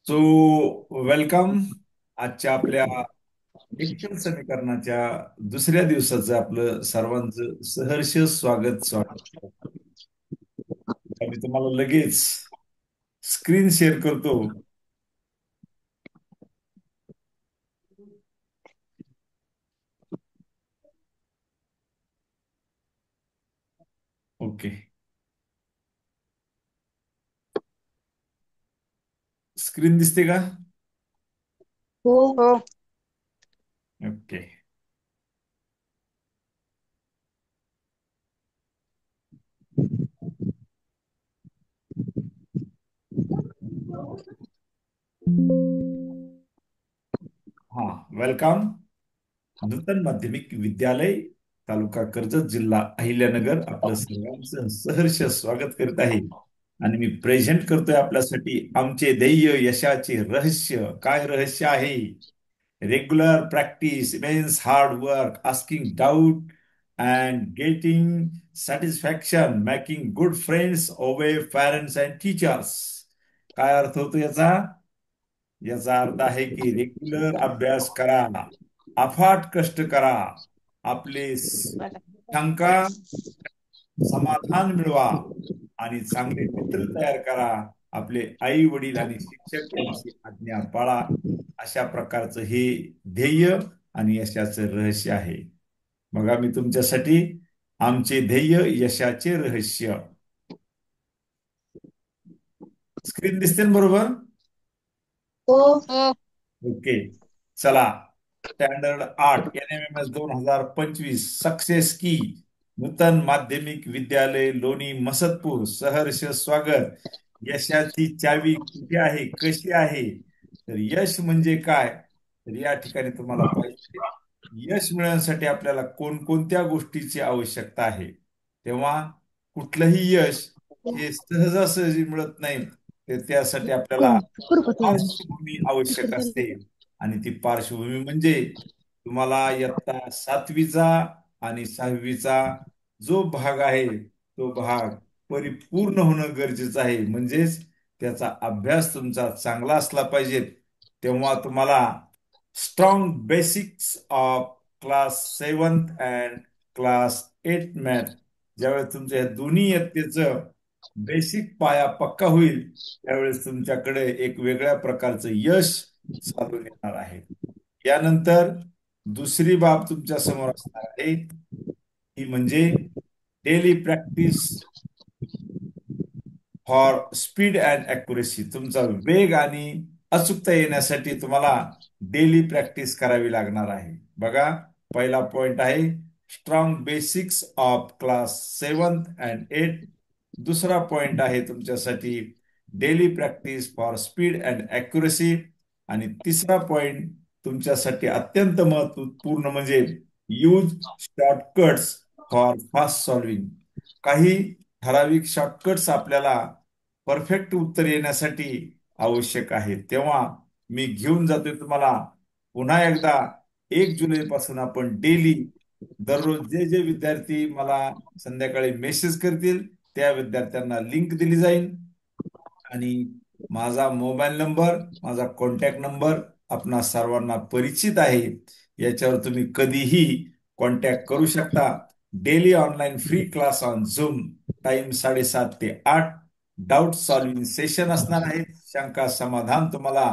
So welcome. आजच्या आपल्या digital समीकरणाच्या दुसऱ्या दिवसाचं आपलं सर्वांचं सहर्ष स्वागत. मी तुम्हाला लगेच स्क्रीन शेअर करतो. ओके. स्क्रीन दिसते का? हो हो. ओके. हा, वेलकम. नूतन माध्यमिक विद्यालय, तालुका कर्जत, जिल्हा अहिल्यानगर आपलं सर्वांचं सहर्ष स्वागत करत आहे. आणि मी प्रेझेंट करतोय आपल्यासाठी आमचे ध्येय यशाचे रहस्य. काय रहस्य आहे? Regular practice means hard work, asking doubt and getting satisfaction, making good friends, obey parents and teachers. काय अर्थ होतो याचा? याचा अर्थ आहे की रेग्युलर अभ्यास करा, अफाट कष्ट करा, आपले शंका समाधान मिळवा आणि चांगले मित्र तयार करा, आपले आई वडील आणि शिक्षक यांची आज्ञा पाळा. अशा प्रकारचं हे ध्येय आणि यशाचं रहस्य आहे. बघा, मी तुमच्यासाठी आमचे ध्येय यशाचे रहस्य. स्क्रीन दिसते ना बरोबर? हो. ओके. चला, स्टँडर्ड 8 NMMS 2025 सक्सेस की नूतन माध्यमिक विद्यालय लोणी मसदपूर सहर्ष स्वागत. यशाची चावी कुठे आहे, कशी आहे? तर यश म्हणजे काय? तर या ठिकाणी तुम्हाला पाहिजे, यश मिळवण्यासाठी आपल्याला कोणकोणत्या गोष्टीची आवश्यकता आहे. तेव्हा कुठलंही यश हे सहजासहजी मिळत नाही. तर त्यासाठी आपल्याला पार्श्वभूमी आवश्यक असते. आणि ती पार्श्वभूमी म्हणजे तुम्हाला इयत्ता 7वीचा आणि 6वीचा जो भाग आहे तो भाग परिपूर्ण होणं गरजेचं आहे. म्हणजेच त्याचा अभ्यास तुमचा चांगला असला पाहिजे. तेव्हा तुम्हाला strong basics of class 7 and class 8 math, ज्यावेळेस तुमच्या ह्या दोन्ही इयत्तेचं बेसिक पाया पक्का होईल, त्यावेळेस तुमच्याकडे एक वेगळ्या प्रकारचं यश चालून येणार आहे. यानंतर दुसरी बाब तुमच्या समोर असणार आहे, ती म्हणजे daily practice for speed and accuracy. तुमचा वेग आणि अचूकता येण्यासाठी तुम्हाला डेली प्रॅक्टिस करावी लागणार आहे. बघा, पहिला पॉइंट आहे strong basics of class 7 and 8. दुसरा पॉइंट आहे तुमच्यासाठी daily practice for speed and accuracy. आणि तिसरा पॉइंट तुमच्यासाठी अत्यंत महत्वपूर्ण म्हणजे use shortcuts for fast solving. काही ठराविक शॉर्टकट्स आपल्याला परफेक्ट उत्तर येण्यासाठी आवश्यक आहे. तेव्हा मी घेऊन जातोय तुम्हाला पुन्हा एकदा. 1 जुलै पासून आपण डेली दररोज जे जे विद्यार्थी मला संध्याकाळी मेसेज करतील त्या विद्यार्थ्यांना लिंक दिली जाईल. आणि माझा मोबाईल नंबर, माझा कॉन्टॅक्ट नंबर आपणा सर्वांना परिचित आहे. याच्यावर तुम्ही कधीही कॉन्टॅक्ट करू शकता. Daily online free class on zoom, time 7:30 ते 8. डाऊट सॉल्विंग सेशन असणार आहे. शंका समाधान तुम्हाला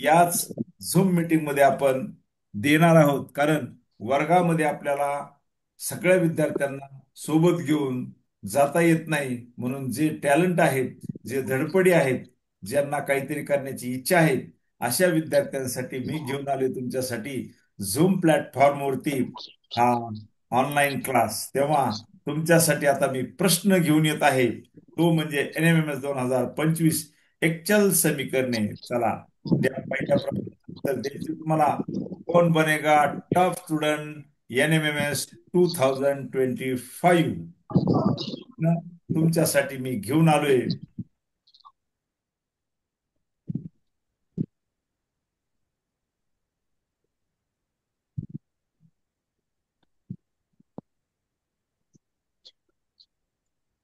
याच झूम मीटिंग मध्ये आपण देणार आहोत. कारण वर्गामध्ये आपल्याला सगळ्या विद्यार्थ्यांना सोबत घेऊन जाता येत नाही. म्हणून जे टॅलेंट आहेत, जे धडपडी आहेत, ज्यांना काहीतरी करण्याची इच्छा आहे, अशा विद्यार्थ्यांसाठी मी घेऊन आले तुमच्यासाठी झूम प्लॅटफॉर्मवरती हा ऑनलाईन क्लास. तेव्हा तुमच्यासाठी आता मी प्रश्न घेऊन येत आहे, तो म्हणजे NMMS 2025 एक्चल समीकरणे. चला, त्या पहिल्या प्रश्नाचं उत्तर द्यायचे तुम्हाला. कौन बनेगा टॉप स्टुडंट NMMS 2025? तुमच्यासाठी मी घेऊन आलोय.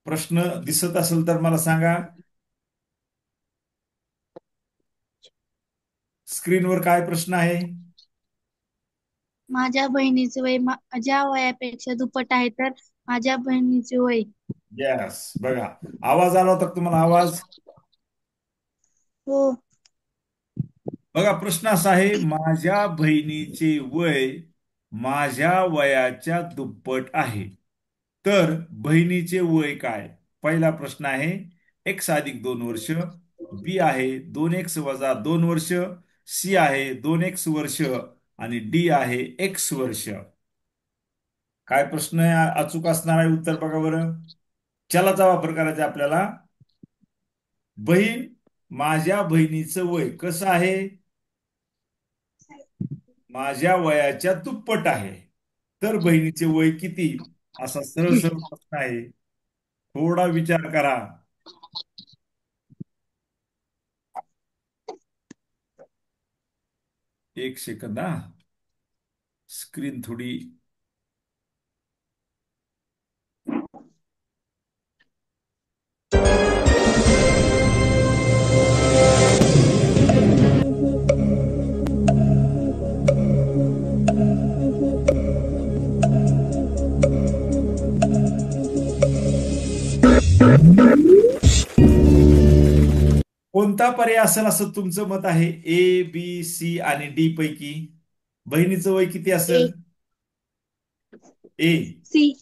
प्रश्न दिसत असेल तर मला सांगा. स्क्रीनवर काय प्रश्न आहे? माझ्या बहिणीचे वय माझ्या वयापेक्षा दुप्पट आहे, तर माझ्या बहिणीचे वय. यस, बघा. आवाज आला होता का तुम्हाला? आवाज. हो. बघा, प्रश्न असा आहे, माझ्या बहिणीचे वय माझ्या वयाच्या दुप्पट आहे, तर बहिणीचे वय काय? पहिला प्रश्न आहे x+2 वर्ष, बी आहे 2x - 2 वर्ष, सी आहे 2x वर्ष आणि डी आहे x वर्ष. काय प्रश्न आहे? अचूक असणार आहे उत्तर, बघा बरं. चलाचा वापर करायचा आपल्याला. बहीण, माझ्या बहिणीचं वय कसं आहे? माझ्या वयाच्या दुप्पट आहे, तर बहिणीचे वय किती? असा सरळ सरळ प्रश्न आहे. थोडा विचार करा. 1 सेकंद हा. स्क्रीन थोडी. कोणता पर्याय असेल असं तुमचं मत आहे? ए, बी, सी आणि डी पैकी बहिणीचं वय किती ए. असेल? ए, सी.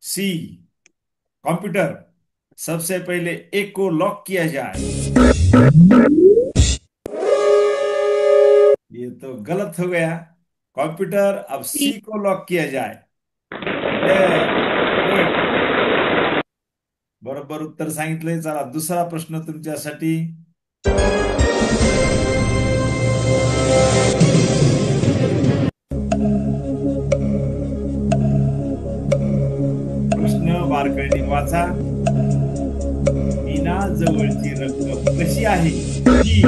सी। कंप्यूटर, सबसे पहले ए को लॉक किया जाए। ये तो गलत हो गया। कंप्यूटर, अब सी. सी को लॉक किया जाए। Yes, good. बरोबर उत्तर सांगितलंय। चला, दुसरा प्रश्न तुमच्यासाठी। प्रश्न बारकाईने वाचा. मीना जवळची रक्कम कशी आहे जी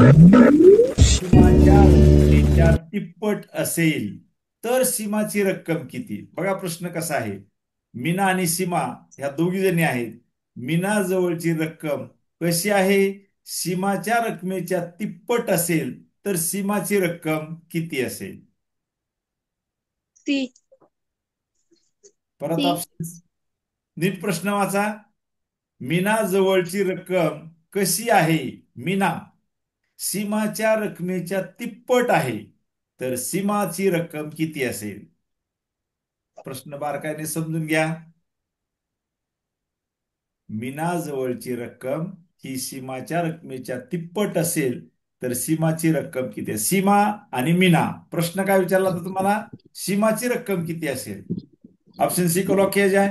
सीमाच्या रकमेच्या तिप्पट असेल, तर सीमाची रक्कम किती? बघा प्रश्न कसा आहे. मीना आणि सीमा ह्या दोघी जणी आहेत. मीना जवळची रक्कम कशी आहे? सीमाच्या रकमेच्या तिप्पट असेल, तर सीमाची रक्कम किती असेल? सी. परत सी. ऑप्शन. नीट प्रश्न वाचा. मीना जवळची रक्कम कशी आहे? मीना सीमाच्या रकमेच्या तिप्पट आहे, तर सीमाची रक्कम किती असेल? प्रश्न बारकाईने समजून घ्या. मीना जवळची रक्कम ही सीमाच्या रकमेच्या तिप्पट असेल, तर सीमाची रक्कम किती आहे? सीमा आणि मीना, प्रश्न काय विचारला तर तुम्हाला? सीमाची रक्कम किती असेल? ऑप्शन सी को लॉक किया जाए?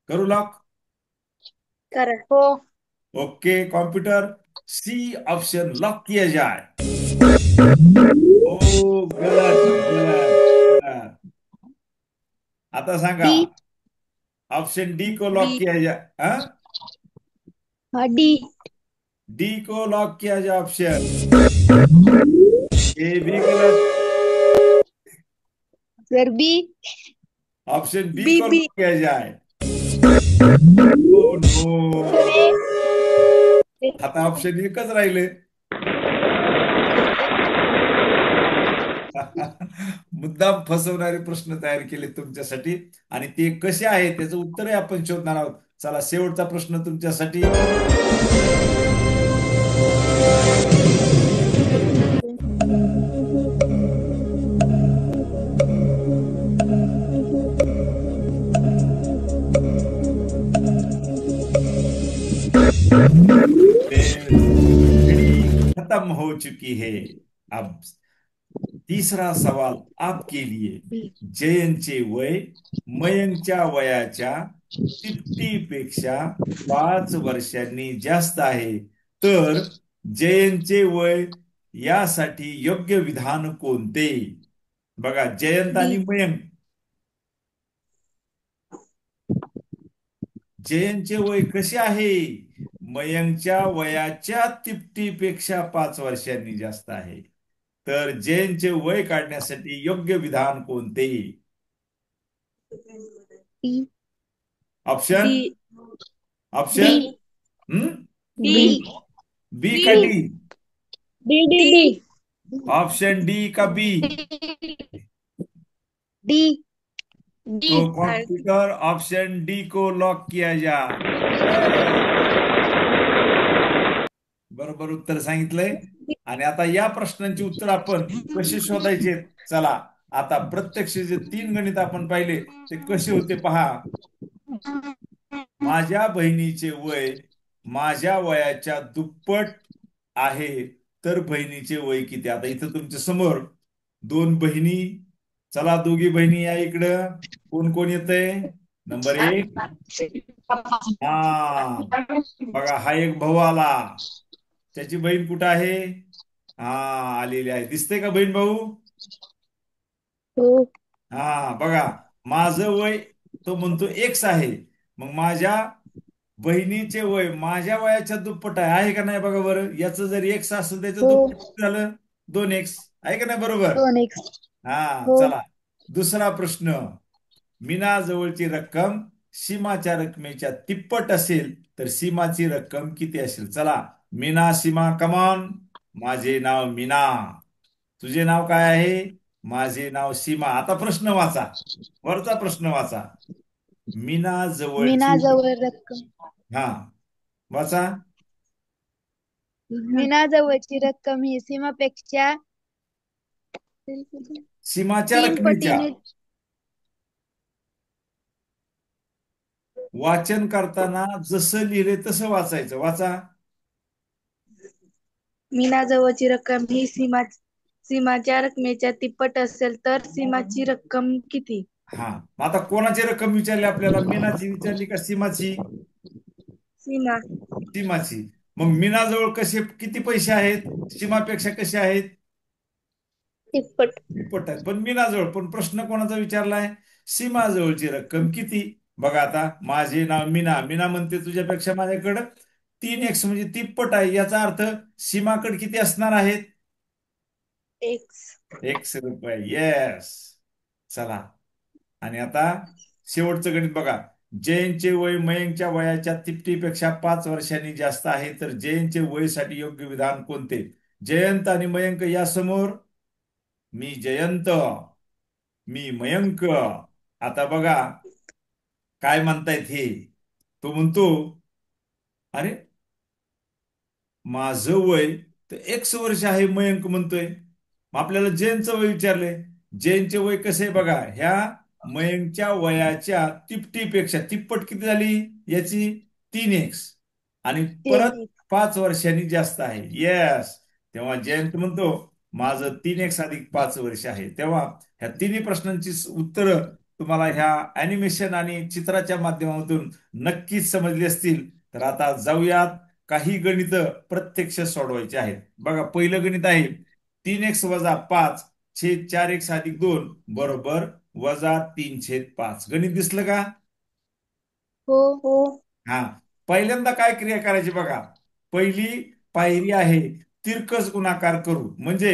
करू लॉक? करा. हो. Okay computer, C option lock किया जाए। ओ, गलत गलत गलत। आता सांगा, डी. ऑप्शन डी को डी. लॉक किया जाए? हाँ? हाँ, डी. डी को लॉक किया जाए ऑप्शन। ये भी गलत। Sir, B. Option B B. को बी. लॉक किया जाए। Oh no. आता ऑप्शन एकच राहिले। मुद्दाम फसवणारे प्रश्न तयार केले तुमच्यासाठी, आणि ते कसे आहे त्याचं उत्तरही आपण शोधणार आहोत. चला, शेवटचा प्रश्न तुमच्यासाठी. घड़ी खत्म हो चुकी है। अब तीसरा सवाल आपके लिए. बी. जयंतचे वय मयंकच्या वयाच्या तिपटीपेक्षा 5 वर्षांनी जास्त आहे, तर जयंतचे वय यासाठी योग्य विधान कोणते? बघा, जयंत डी. आणि मयंक. जयंतचे वय कसे आहे? मयंकच्या वयाच्या तिपटीपेक्षा 5 वर्षांनी जास्त आहे, तर जयंतचे वय काढण्यासाठी योग्य विधान कोणते? D. Option. D. D. Option. हम्म. डी. बी डी. का D? D D D D option D का बी? डी तो डी कंप्यूटर ऑप्शन डी को लॉक किया जाए। बरोबर उत्तर सांगितलंय। आणि आता या प्रश्नांची उत्तर आपण कशी शोधायचे? चला, आता प्रत्यक्ष जे 3 गणित आपण पाहिले ते कसे होते पहा. माझ्या बहिणीचे वय माझ्या वयाच्या दुप्पट आहे, तर बहिणीचे वय किती? आता इथं तुमच्या समोर 2 बहिणी. चला, दोघी बहिणी या इकडं. कोण कोण येतंय? नंबर 1, हा बघा, हा एक भाऊ आला. त्याची बहीण कुठं आहे? हा, आलेली आहे. दिसते का बहीण भाऊ? हो हा बघा, माझं वय, तो म्हणतो एक्स आहे. मग माझ्या बहिणीचे वय माझ्या वयाच्या दुप्पट आहे का नाही बघा बरं. याचं जर एक्स असेल त्याचं हो दुप्पट किती झालं? 2x आहे का नाही? बरोबर. 2x हा हो चला, दुसरा प्रश्न. मीना जवळची रक्कम सीमाच्या रकमेच्या तिप्पट असेल तर सीमाची रक्कम किती असेल? चला, मीना सीमा कमान. माझे नाव मीना. तुझे नाव काय आहे? माझे नाव सीमा. आता प्रश्न वाचा, वरचा प्रश्न वाचा. मीना जवळची, मीनाजवळ रक्कम हा वाचा. मीनाजवळची रक्कम ही सीमापेक्षा सीमाच्या 3 पटीने रकमेच्या, वाचन करताना जसं लिहिले तसं वाचायचं. वाचा. मीनाजवळची रक्कम ही सीमाच्या रकमेच्या तिप्पट असेल तर सीमाची रक्कम किती? हा, मग आता कोणाची रक्कम विचारली आपल्याला? मीनाची विचारली का सीमाची? सीमा सीमाची. मग मीनाजवळ किती पैसे आहेत? सीमापेक्षा कसे आहेत? तिप्पट तिप्पट आहेत. पण मीनाजवळ, पण प्रश्न कोणाचा विचारलाय? सीमाजवळची रक्कम किती? बघा, आता माझे नाव मीना. मीना म्हणते तुझ्यापेक्षा माझ्याकडं 3x म्हणजे तिप्पट आहे. याचा अर्थ सीमाकडे किती असणार आहेत? एक्स 100 रुपये. येस. चला, आणि आता शेवटचं गणित बघा. जयंतचे वय मयंकच्या वयाच्या तिपटीपेक्षा 5 वर्षांनी जास्त आहे, तर जयंतचे वयसाठी योग्य विधान कोणते? जयंत आणि मयंक या समोर. मी जयंत, मी मयंक. आता बघा काय म्हणतायत हे. तो म्हणतो, अरे माझं वय तर 100 वर्ष आहे, मयंक म्हणतोय. मग आपल्याला जयंतचं वय विचारले. जयंतचे वय कसे बघा, ह्या मयंकच्या वयाच्या तिपटीपेक्षा तिप्पट किती झाली याची? 3x. आणि परत 10 5 वर्षांनी जास्त आहे. येस. तेव्हा जयंत म्हणतो माझं 3x अधिक 5 वर्ष आहे. तेव्हा ह्या तिन्ही प्रश्नांची उत्तरं तुम्हाला ह्या अॅनिमेशन आणि चित्राच्या माध्यमातून नक्कीच समजली असतील. तर आता जाऊयात, काही गणित प्रत्यक्ष सोडवायचे आहेत. बघा, पहिलं गणित आहे 3x - 5 छेद 4x अधिक 2 बरोबर -3/5. गणित दिसलं का? हो हो हा, पहिल्यांदा काय क्रिया करायची बघा. पहिली पायरी आहे तिरकस गुणाकार करू. म्हणजे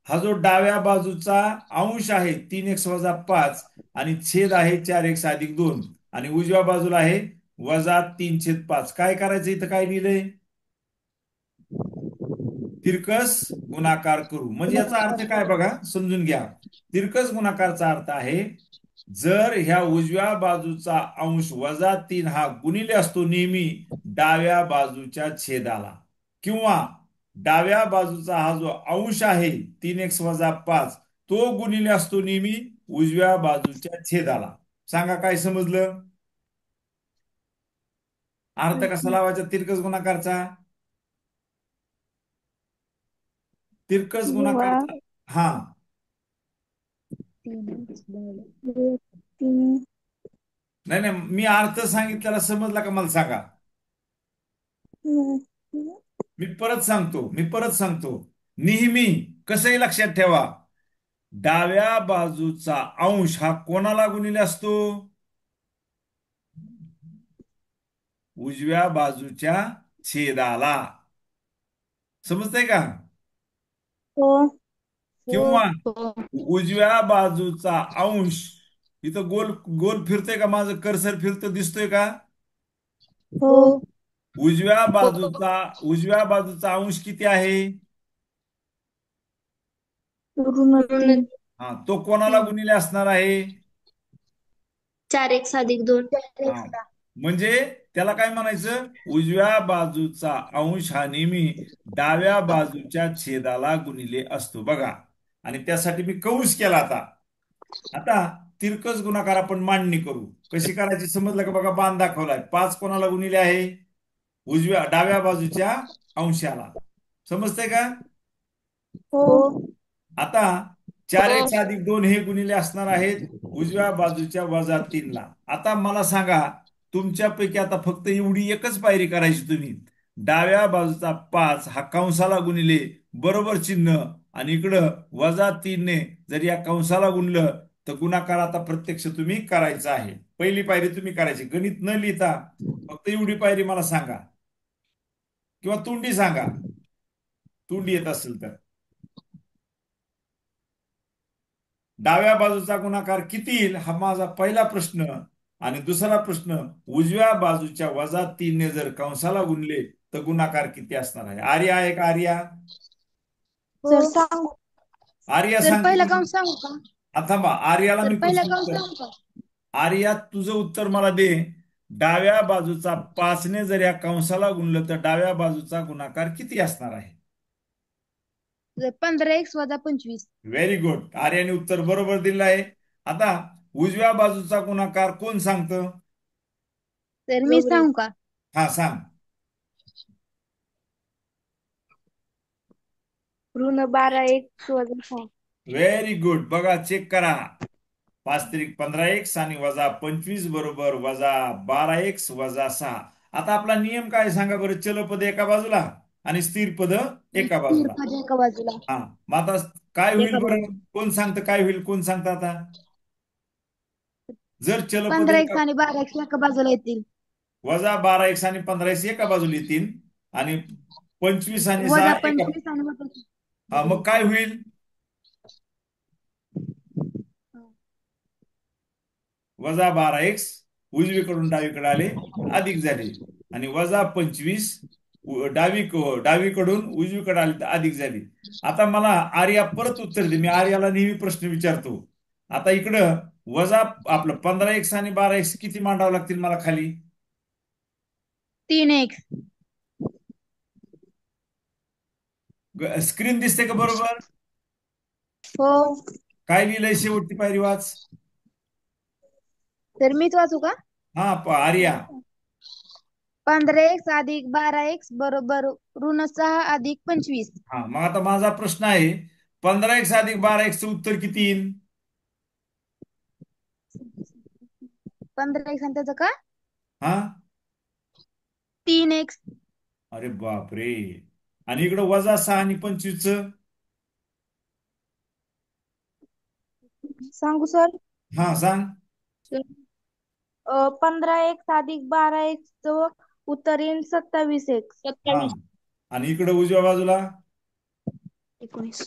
हा जो डाव्या बाजूचा अंश आहे 3x - 5 आणि छेद आहे 4x अधिक 2 आणि उजव्या बाजूला आहे -3/5. काय करायचं? इथं काय लिहिलंय? तिरकस गुणाकार करू. म्हणजे याचा अर्थ काय बघा, समजून घ्या. तिरकस गुणाकारचा अर्थ आहे, जर ह्या उजव्या बाजूचा अंश -3 हा गुणिले असतो नेहमी डाव्या बाजूच्या छेदाला, किंवा डाव्या बाजूचा हा जो अंश आहे 3x - 5 तो गुणिले असतो नेहमी उजव्या बाजूच्या छेदाला. सांगा काय समजलं? अर्थ कसा लावायचा तिरकस गुणाकारचा? तिरकस जेव्हा गुणाकारचा, हा, 3 नाही नाही, मी अर्थ सांगितलेला समजला का मला सांगा. मी परत सांगतो. नेहमी कसंही लक्षात ठेवा, डाव्या बाजूचा अंश हा कोणाला गुणिले असतो? उजव्या बाजूच्या छेदाला. समजतंय का? हो हो किंवा हो उजव्या बाजूचा अंश, इथं गोल गोल फिरतोय का? माझं कर्सर फिरतो, दिसतोय का? हो उजव्या बाजूचा अंश किती आहे? ऋण ऋण 3. हा, तो कोणाला गुणिले असणार आहे? 4x अधिक 2. हा, म्हणजे त्याला काय म्हणायचं? उजव्या बाजूचा अंश हा नेहमी डाव्या बाजूच्या छेदाला गुणिले असतो बघा. आणि त्यासाठी मी कंस केला आता. आता तिरकस गुणाकार आपण मांडणी करू. कशी करायची समजलं का? बघा, बाण दाखवलाय. 5 कोणाला गुणिले आहे? डाव्या बाजूच्या अंशाला. समजतंय का? हो. हो. आता 4x अधिक 2 हे गुणिले असणार आहेत उजव्या बाजूच्या -3 ला. आता मला सांगा, तुमच्यापैकी आता फक्त एवढी एकच पायरी करायची तुम्ही. डाव्या बाजूचा 5 हा कंसाला गुणिले बरोबर चिन्ह, आणि इकडं -3 ने जर या कंसाला गुणलं तर गुणाकार आता प्रत्यक्ष तुम्ही करायचा आहे. पहिली पायरी तुम्ही करायची, गणित न लिहिता फक्त एवढी पायरी मला सांगा, किंवा तोंडी सांगा, तोंडी येत असेल तर. डाव्या बाजूचा गुणाकार किती येईल हा माझा पहिला प्रश्न. आणि दुसरा प्रश्न, उजव्या बाजूच्या -3ने जर कंसाला गुणले तर गुणाकार किती असणार आहे? आर्या आहे का? आर्या, हो. सर सांगू? आर्या सर सांगते पहिला का? काम सांगू का? थांबा, आर्याला सर मी पहिला प्रश्न काम विचार. सांगू का? आर्या, तुझं उत्तर मला दे. डाव्या बाजूचा 5ने जर या कंसाला गुणलं तर डाव्या बाजूचा गुणाकार किती असणार आहे? 15x - 25. व्हेरी गुड, आर्याने उत्तर बरोबर दिलं आहे. आता उजव्या बाजूचा गुणाकार कोण सांगतं? सर मी सांगू का? हा, सांग. ऋण 12x - 6. Very good. बघा, चेक करा. 5×15x आणि -25 बरोबर -12x - 6. आता आपला नियम काय सांगा बरं? चल पद एका बाजूला आणि स्थिर पद एका स्थिर बाजूला. पद एका बाजूला. हा, मग आता काय होईल एका बरं? बाजूला. कोण सांगतं काय होईल? कोण सांगतं आता? जर चलपद 15x एका आणि 12x एका बाजूला येतील. -12x आणि 15x एका बाजूला येतील, आणि 25 आणि 6 एका. -25 आणि हा, मग काय होईल? -12x उजवीकडून डावीकडे आले अधिक झाले, आणि -25 डावीकडून उजवीकडे आले तर अधिक झाले. आता मला आर्या परत उत्तर दे. मी आर्याला नेहमी प्रश्न विचारतो. आता इकडं वजा आपलं 15x आणि 12x किती मांडावं लागतील मला खाली? 3x. स्क्रीन दिसते का बरोबर? हो. काय लिहिलंय शेवटची पायरी वाच. तर मीच वाचू का? हा, आर्या. 15x अधिक 12x बरोबर -6 अधिक 25. हा, मग आता माझा प्रश्न आहे, 15x अधिक 12x उत्तर किती येईल? 15x आणि त्याचं का? हा, 3x. अरे बापरे. आणि इकडं -6 आणि 25. सांगू सर? हा, सांग. 15x अधिक 12x उत्तर येईल 27x. हा, आणि इकडं उजव्या बाजूला 19.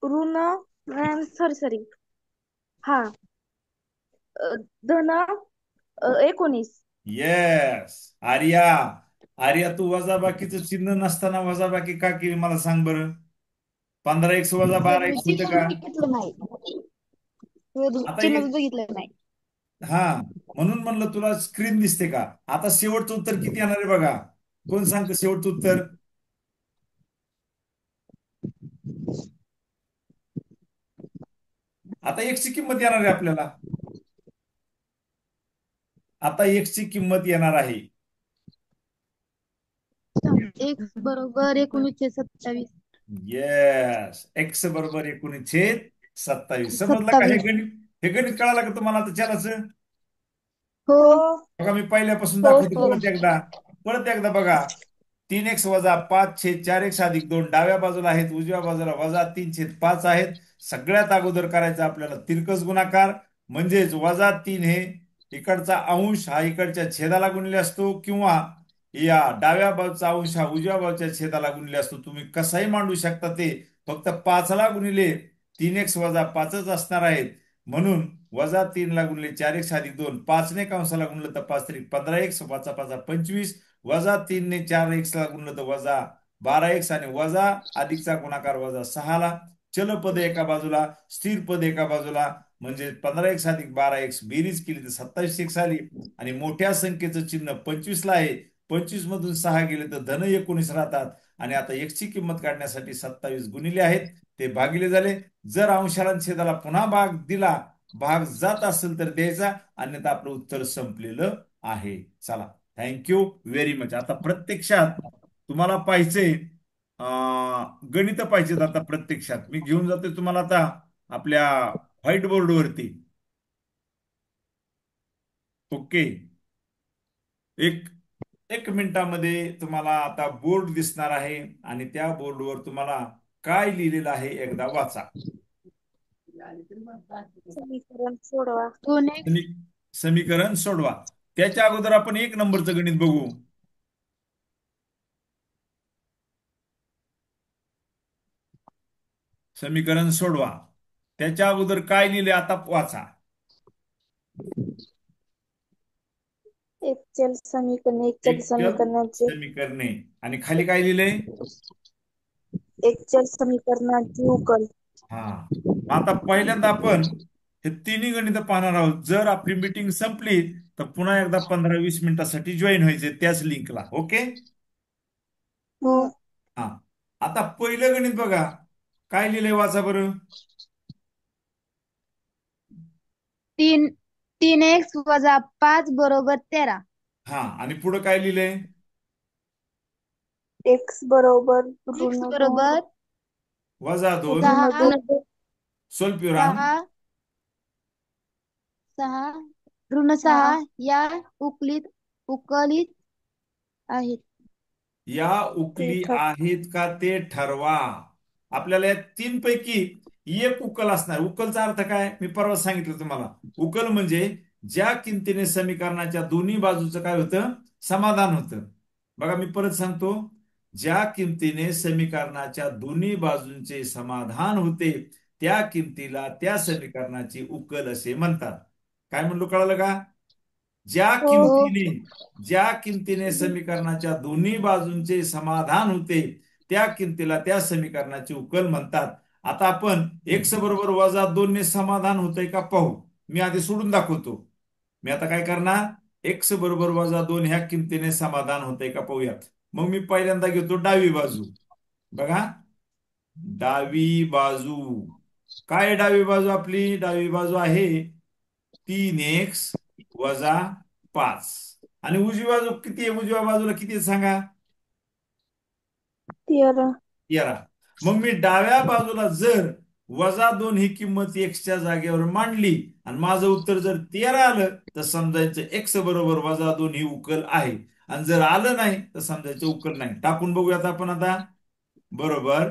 ऋण सरी हा धन 19. येस. आर्या, आर्या, तू वजाबाकीचं चिन्ह नसताना वजाबाकी का केली मला सांग बरं? 15x वजा सर मी 12x होतं चिन्ह का? बघितलं नाही. आता चिन्ह एक, बघितलं नाही. हा, म्हणून म्हणलं तुला स्क्रीन दिसते का? आता शेवटचं उत्तर किती येणार आहे बघा. कोण सांगतं शेवटचं उत्तर? आता x ची किंमत येणार आहे आपल्याला. आता x ची किंमत येणार आहे. x बरोबर 1927. येस, x बरोबर 1927. समजलं का? 27. हे गणित कळालं का तुम्हाला आता चलाचं? हो. बघा, मी पहिल्यापासून हो. दाखवतो हो. परत एकदा बघा. 3x - 5/4x अधिक 2 डाव्या बाजूला आहेत, उजव्या बाजूला -3/5 आहेत. सगळ्यात अगोदर करायचा आपल्याला तिरकस गुणाकार, म्हणजेच -3 हे इकडचा अंश हा इकडच्या छेदाला गुणले असतो, किंवा या डाव्या बाजूचा अंश हा उजव्या बाजूच्या छेदाला गुणले असतो. तुम्ही कसाही मांडू शकता ते. फक्त 5ला गुणिले 3x - 5च असणार आहेत. म्हणून -3ला गुणले 4x अधिक 2, 5ने कंसाला गुणलं तर 5×3 = 15x, 5×5 = 25, -3ने 4x ला गुणलं तर -12x, आणि वजा अधिकचा गुणाकार -6ला चल पद एका बाजूला, स्थिर पद एका बाजूला, म्हणजे 15x अधिक 12x बेरीज केली तर 27x आली. आणि मोठ्या संख्येचं चिन्ह 25 ला आहे. 25 मधून 6 गेले तर धन 19 राहतात. आणि आता x ची किंमत काढण्यासाठी 27 गुणिले आहेत, ते भागिले झाले. जर अंशाला आणि छेदाला पुन्हा भाग दिला, भाग जात असेल तर द्यायचा, अन्यथा आपलं उत्तर संपलेलं आहे. चला, थँक्यू व्हेरी मच. आता प्रत्यक्षात तुम्हाला पाहिजे गणित पाहिजेत. आता प्रत्यक्षात मी घेऊन जातोय तुम्हाला आता आपल्या व्हाईट बोर्डवरती. ओके, एक एक मिनिटामध्ये तुम्हाला आता बोर्ड दिसणार आहे आणि त्या बोर्डवर तुम्हाला काय लिहिलेलं आहे एकदा वाचा. समीकरण सोडवा. 2x समीकरण सोडवा. त्याच्या अगोदर आपण एक नंबरचं गणित बघू. समीकरण सोडवा. त्याच्या अगोदर काय लिहिले आता वाचा. एकचल समीकरण, एकचल एकचल समीकरणाचे समीकरणे आणि खाली काय लिहिलंय. एकचल समीकरणाची उकल. हा, आता पहिल्यांदा आपण हे तिन्ही गणित पाहणार आहोत. जर आपली मीटिंग संपली तर पुन्हा एकदा 15-20 मिनिटासाठी जॉईन व्हायचे त्याच लिंकला. ओके. हो. हा, आता पहिलं गणित बघा, काय लिहिलंय वाचा बरं. 3x वजा 5 बरोबर 13. हा, आणि पुढे काय लिहिलंय. एक्स बरोबर x ऋण बरोबर -2 6 स्वल्पविराम 6 या उकलीत आहेत. या उकली आहेत का ते ठरवा. आपल्याला या तीन पैकी एक उकल असणार. उकलचा अर्थ काय मी परवा सांगितलं तुम्हाला. उकल म्हणजे ज्या किमतीने समीकरणाच्या दोन्ही बाजूचं काय होतं, समाधान होतं. बघा मी परत सांगतो, ज्या किमतीने समीकरणाच्या दोन्ही बाजूंचे समाधान होते त्या किमतीला त्या समीकरणाची उकल असे म्हणतात. काय म्हणलो कळालं का. ज्या हो. किमतीने ज्या किमतीने समीकरणाच्या दोन्ही बाजूंचे समाधान होते त्या किमतीला त्या समीकरणाची उकल म्हणतात. आता आपण x बरोबर -2 ने समाधान होतंय का पाहू. मी आधी सोडून दाखवतो. मी आता काय करणार, x बरोबर -2 ह्या किमतीने समाधान होतंय का पाहूयात. मग मी पहिल्यांदा घेतो डावी बाजू. बघा, डावी बाजू काय आहे. डावी बाजू आपली डावी बाजू आहे 3x वजा 5. आणि उजवी बाजू किती आहे, उजव्या बाजूला किती आहे सांगा. 13. 13. मग मी डाव्या बाजूला जर -2 ही किंमत एक्सच्या जागेवर मांडली आणि माझं उत्तर जर 13 आलं तर समजायचं x बरोबर -2 ही उकल आहे. आणि जर आलं नाही तर समजायचं उकल नाही. टाकून बघूयात आपण आता. बरोबर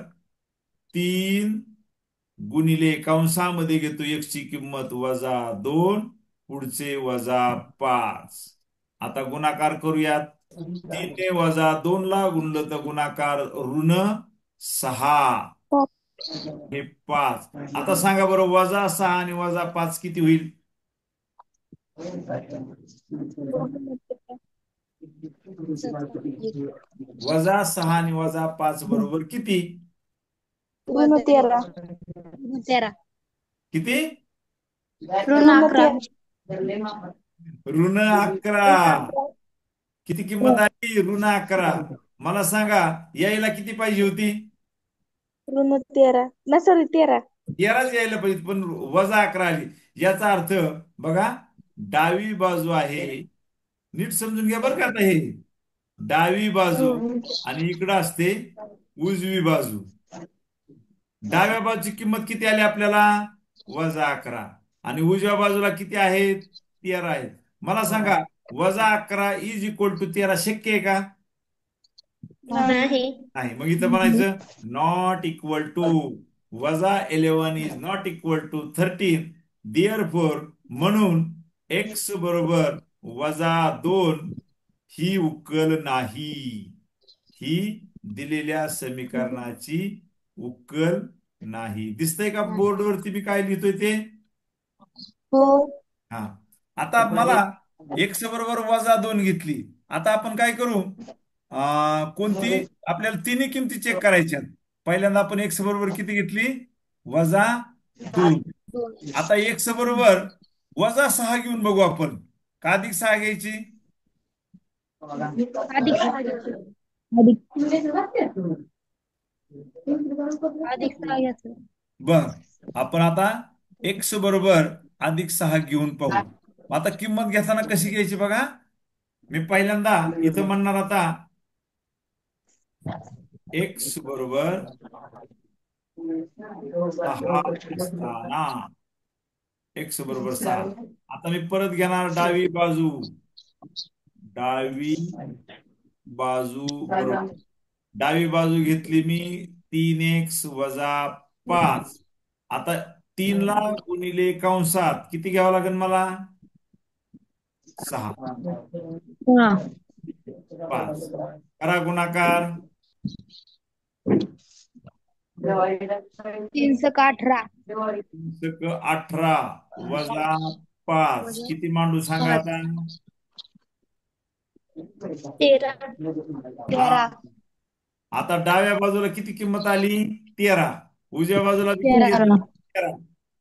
3 गुणिले कंसामध्ये घेतो x ची किंमत -2, पुढचे -5. आता गुणाकार करूयात. 3 ने -2 ला गुणलं तर गुणाकार -6 हे 5. आता सांगा बरं, -6 आणि -5 किती होईल. -6 आणि -5 बरोबर किती. ऋण 13. 13 किती. ऋण 11. -11. किती किंमत आली, -11. मला सांगा यायला किती पाहिजे होती. ऋण 13 ना, सॉरी 13. 13च यायला पाहिजे, पण -11 आली. याचा अर्थ बघा, डावी बाजू आहे, नीट समजून घ्या बरं का. आता हे डावी बाजू आणि इकडं असते उजवी बाजू. डाव्या बाजूची किंमत किती आली आपल्याला, -11. आणि उजव्या बाजूला किती आहेत, 13 आहेत. मला सांगा -11 इज इक्वल टू 13 शक्य आहे का. नाही. नाही. मग इथं म्हणायचं not equal to. -11 is not equal to 13. Therefore म्हणून x बरोबर -2 ही उकल नाही. ही दिलेल्या समीकरणाची उकल नाही. दिसतंय का बोर्डवरती मी काय लिहितोय ते. हो. हा, आता मला x बरोबर -2 घेतली. आता आपण काय करू, कोणती आपल्याला तिन्ही किमती चेक करायच्या. पहिल्यांदा आपण x बरोबर किती घेतली, -2. आता x बरोबर -6 घेऊन बघू आपण. का -6 घ्यायची? अधिक 6 घ्यायचं. बर, आपण आता x बरोबर +6 घेऊन पाहू. आता किंमत घेताना कशी घ्यायची बघा. मी पहिल्यांदा इथं म्हणणार आता x बरोबर 6 असताना x बरोबर 6. आता मी परत घेणार डावी बाजू. डावी बाजू बरोबर. डावी बाजू घेतली मी 3x - 5. आता 3 ला गुणिले कंसात किती घ्यावं लागेल मला? 6. 5. करा गुणाकार. 3 सक 18. 18 -5 किती मांडू सांगा 5 आता. 13. हा, 13. आता डाव्या बाजूला किती किंमत आली? 13. उजव्या बाजूला बी किती 13. येते? 13.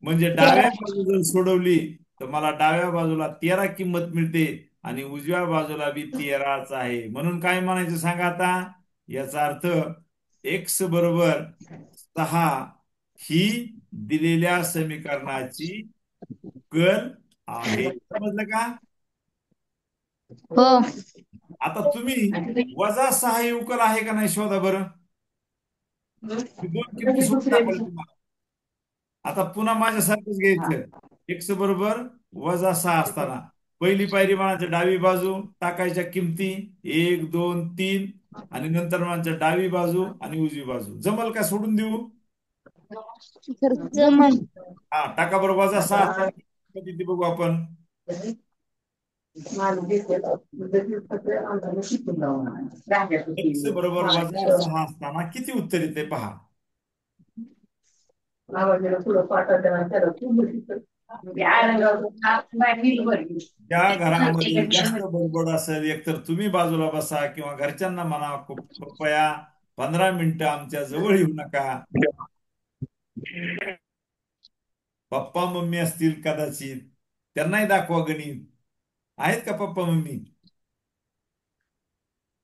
म्हणजे डाव्या बाजू जर सोडवली तर मला डाव्या बाजूला 13 किंमत मिळते आणि उजव्या बाजूला बी 13च आहे. म्हणून काय म्हणायचं सांगा आता. याचा अर्थ x बरोबर 6 ही दिलेल्या समीकरणाची उकल आहे. समजलं का? हो. आता तुम्ही -6 ही उकल आहे का नाही शोधा बरं. मी 2 किमती सोडून दाखवल्या तुम्हाला. आता पुन्हा माझ्यासारखंच घ्यायचं. x बरोबर -6 असताना पहिली पायरी म्हणायची डावी बाजू टाकायच्या किमती 1 2 3 आणि नंतर म्हणायचं डावी बाजू आणि उजवी बाजू. जमल का सोडून देऊ? जमल. हा, टाका बरोबर -6 असताना किती बघू आपण. x बरोबर -6 असताना किती उत्तर येते पहा. ज्या घरामध्ये जास्त बडबड असेल एकतर तुम्ही बाजूला बसा किंवा घरच्यांना म्हणा कृपया 15 मिनिटं आमच्या जवळ येऊ नका. पप्पा मम्मी असतील कदाचित, त्यांनाही दाखवा गणित. आहेत का पप्पा मम्मी?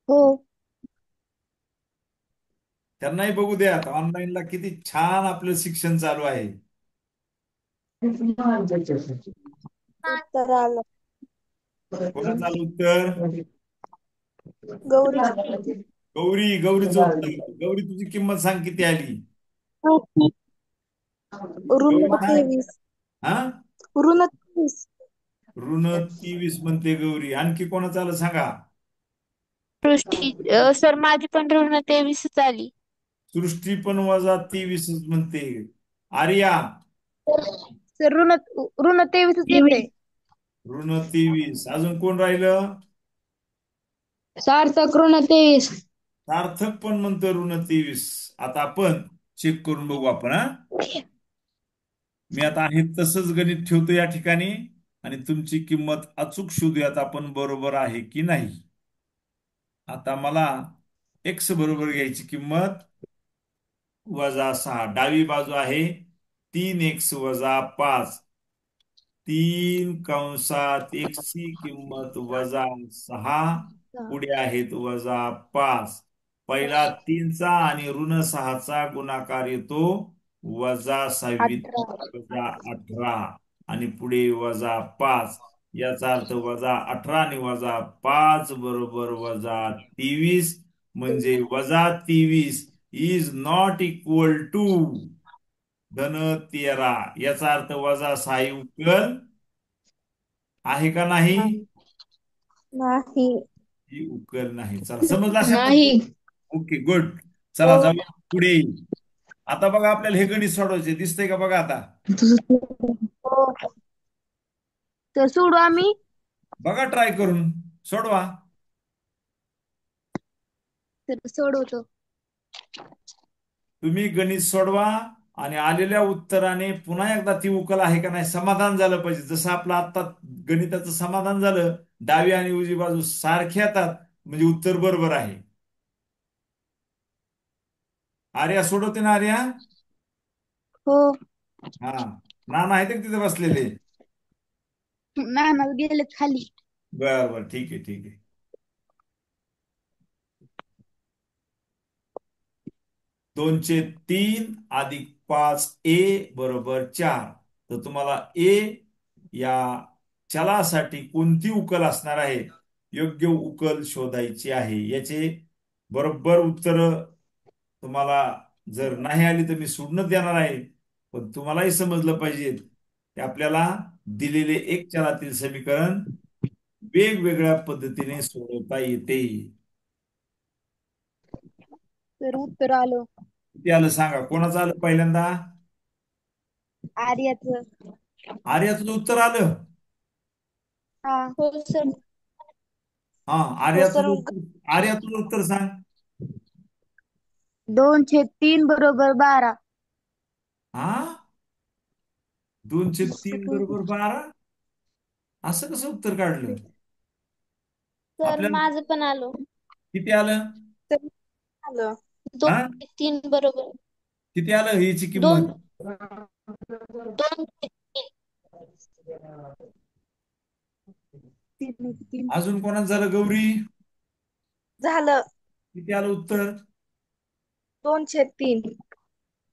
हो. त्यांनाही बघू द्या. ऑनलाईनला किती छान आपलं शिक्षण चालू आहे. उत्तर आलं. कोणाचं आलं उत्तर? गौरी. गौरीचं उत्तर. गौरी, तुझी किंमत सांग किती आली? ऋण गौरी सांग. 23. हा, ऋण 23. -23 म्हणते गौरी. आणखी कोणाचं आलं सांगा. सृष्टी. सर माझी पण ऋण 23 आली. सृष्टी पण -23 म्हणते. आर्या सर ऋण 23 येते. -23. अजून कोण राहिलं? सार्थक ऋण 23. सार्थक पण म्हणतो -23. आता आपण चेक करून बघू आपण. हा, मी आता आहे तसंच गणित ठेवतो या ठिकाणी आणि तुमची किंमत अचूक शोधूयात आपण बरोबर आहे की नाही. आता मला x बरोबर घ्यायची किंमत -6. डावी बाजू आहे 3x - 5. 3 कंसात x ची किंमत -6. पुढे आहेत -5. पहिला 3चा आणि -6चा गुणाकार येतो -6 -18 आणि पुढे -5. याचा अर्थ -18 आणि -5 बरोबर -23. म्हणजे -23 इज नॉट इक्वल टू -13. याचा अर्थ -6 ही उकल आहे का नाही? नाही. ही उकल नाही. चला, समजलं असेल ना? नाही. Okay, good. चला हो. जाऊया पुढे. आता बघा आपल्याला हे गणित सोडवायचे. दिसतंय का बघा आता. हो. तर सोडू आम्ही. बघा ट्राय करून सोडवा. तर सोडवतो. तुम्ही गणित सोडवा आणि आलेल्या उत्तराने पुन्हा एकदा ती उकल आहे का नाही समाधान झालं पाहिजे. जसं आपलं आता गणिताचं समाधान झालं, डावी आणि उजवी बाजू सारख्या येतात म्हणजे उत्तर बरोबर आहे. आर्या सोडवते ना आर्या? हो. हा, नाना आहेत का तिथे बसलेले? नाना गेलेत खाली. बर बर, ठीक आहे ठीक आहे. 203 + 5a बरोबर 4. तर तुम्हाला ए या चलासाठी कोणती उकल असणार आहे, योग्य उकल शोधायची आहे. याचे बरोबर उत्तर तुम्हाला जर नाही आली तर मी सोडूनच देणार आहे. पण तुम्हालाही समजलं पाहिजे की आपल्याला दिलेले एक चलातील समीकरण वेगवेगळ्या पद्धतीने सोडवता येते. तर उत्तर आलं. किती आलं सांगा, कोणाचं आलं पहिल्यांदा? आर्याचं. आर्याचं उत्तर आलं. हा. हो सर. हा, हो सर. आर्या तुझं उत्तर सांग. 2/3 बरोबर 12. हा, 203 बरोबर 12. असं कसं उत्तर काढलं सर आपल्याला? माझं पण आलो. किती आलं? आलं. हा, 2/3 बरोबर. किती आलं याची दोन किंमत? 2/3. अजून कोणाचं झालं गौरी? झालं. किती आलं उत्तर? 2/3.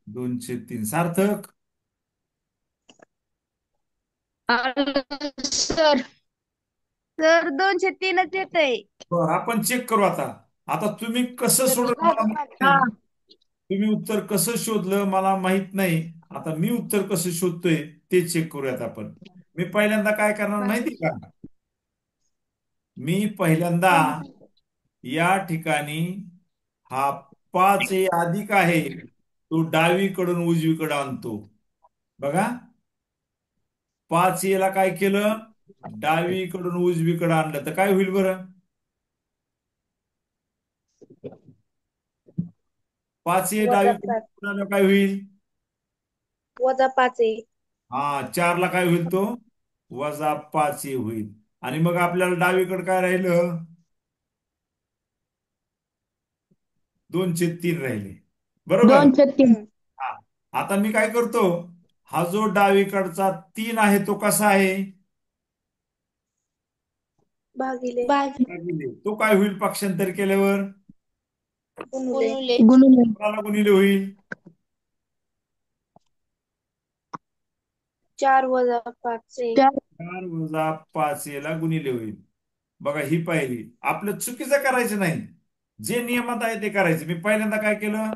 203. सार्थक? सर सर 203च येत आहे. बरं, आपण चेक करू आता. आता तुम्ही कसं सोडवलं मला माहित हा. नाही. तुम्ही उत्तर कसं शोधलं मला माहित नाही. आता मी उत्तर कसं शोधतोय ते चेक करूयात आपण. मी पहिल्यांदा काय करणार माहिती का? मी पहिल्यांदा या ठिकाणी हा 5a अधिक आहे तो डावीकडून उजवीकडे आणतो. बघा, 5a ला काय केलं, डावीकडून उजवीकडे आणलं तर काय होईल बरं? 5a वजा डावीकडून 5. उजवीकडे आणलं काय होईल? वजा 5a. हा, 4 ला काय होईल तो? -5a होईल. आणि मग आपल्याला डावीकडे काय राहिलं? 2/3 राहिले. बरोबर. 2/3. हा, आता मी काय करतो, हा जो डावीकडचा 3 आहे तो कसा आहे? भागिले. भागिले. तो काय होईल पक्षांतर केल्यावर? गुणुले. गुणुले. कोणाला गुणिले होईल? 4 वजा 5a. 4 - 5a ला गुणिले होईल. बघा, ही पाहिली. आपलं चुकीचं करायचं नाही, जे नियमात आहे ते करायचं. मी पहिल्यांदा काय केलं,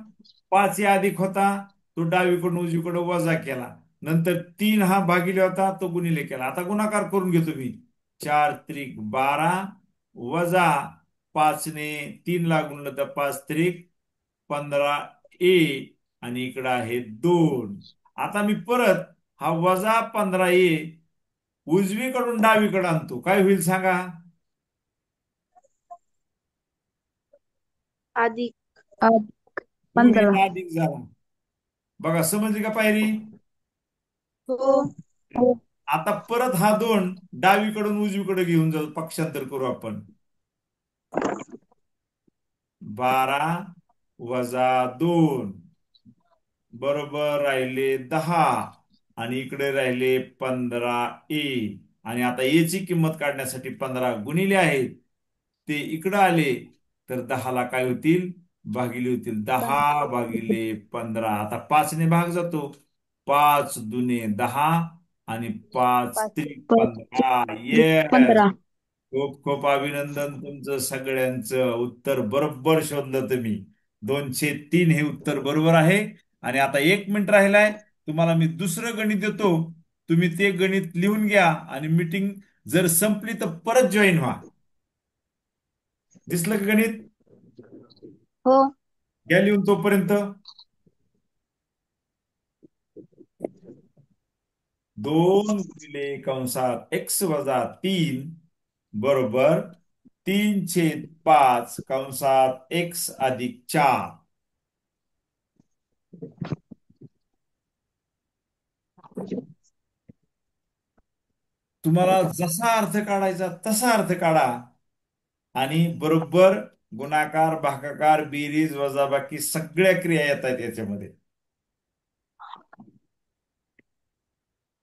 5a अधिक होता तो डावीकडून उजवीकडे वजा केला. नंतर 3 हा भागिले होता तो गुणिले केला. आता गुणाकार करून घेतो मी. 4 त्रिक 12 वजा 5 ने 3 ला गुणलं तर 5 त्रिक 15a आणि इकडं आहे 2. आता मी परत हा -15a उजवीकडून डावीकडे आणतो. काय होईल सांगा? अधिक. 15. दोन्हीला अधिक झाला. बघा, समजली का पायरी? हो. आता परत हा 2 डावीकडून उजवीकडे घेऊन जाऊ, पक्षांतर करू आपण. 12 - 2 बरोबर राहिले 10 आणि इकडे राहिले 15a. आणि आता याची किंमत काढण्यासाठी 15 गुणिले आहेत ते इकडे आले तर 10 ला काय होतील, भागिले होतील. 10/15. आता 5 ने भाग जातो. 5 - 2 = 10 आणि 5 त्रिक 15. येस, 15. खूप खूप अभिनंदन तुमचं सगळ्यांचं. उत्तर बरोबर शोधलं तुम्ही. 203 हे उत्तर बरोबर आहे. आणि आता 1 मिनिट राहिलाय, तुम्हाला मी दुसरं गणित देतो. तुम्ही ते गणित लिहून घ्या आणि मीटिंग जर संपली तर परत जॉईन व्हा. दिसलं का गणित? हो. घ्या लिहून तोपर्यंत. 2 - x - 3 बरोबर 3/5 x + 4. तुम्हाला जसा अर्थ काढायचा तसा अर्थ काढा आणि बरोबर गुणाकार, भागाकार, बेरीज, वजाबाकी सगळ्या क्रिया येतात याच्यामध्ये.